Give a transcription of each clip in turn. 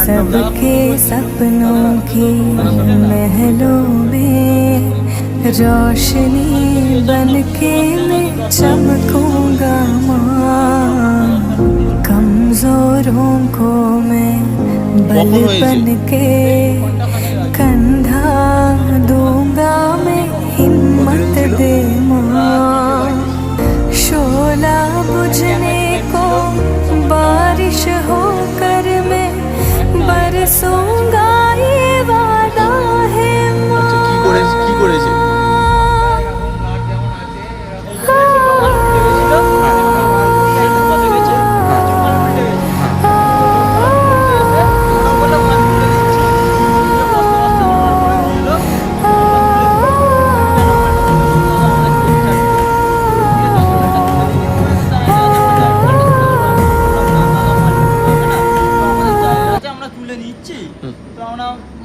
सबके सपनों की महलों में रोशनी बनके मैं चमकूंगा माँ। कमजोरों को मैं बल बन के कंधा दूंगा मैं, हिम्मत दे माँ। शोला बुझने को बारिश होकर मैं बरसूंगा, ये वादा है माँ। কি করেছে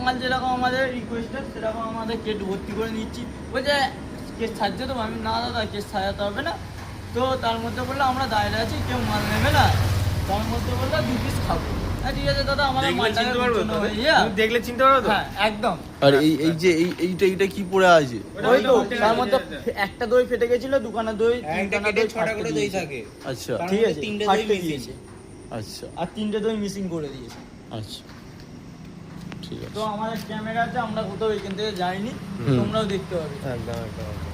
মাল যেরকম আমাদের রিকোয়েস্ট সেরকম আমাদের কেট ভর্তি করে নিচ্ছি। বলছে কেস ছাড়ছে তো, আমি না দাদা কেস ছাড়াতে হবে না। তো তার মধ্যে বললো আমরা দাঁড়িয়ে আছি, কেউ মাল নেবে না। তার মধ্যে বললো 2 পিস খাবো। ঠিক আছে দাদা, আমাদের দেখলে চিনতে পারবো তো? হ্যাঁ একদম। আর এই যে এইটা কি পড়ে আছে? ওই তো তার মধ্যে একটা দই ফেটে গেছিল, দুখানা দই, তিনখানা দই, 6টা করে দই থাকে। আচ্ছা ঠিক আছে, 3টে দই দিয়েছে। আচ্ছা আর 3টে দই মিসিং করে দিয়েছে। আচ্ছা ঠিক আছে। তো আমাদের ক্যামেরা আছে, আমরা কোথাও এখান থেকে যাইনি, তোমরাও দেখতে পাবে। একদম একদম।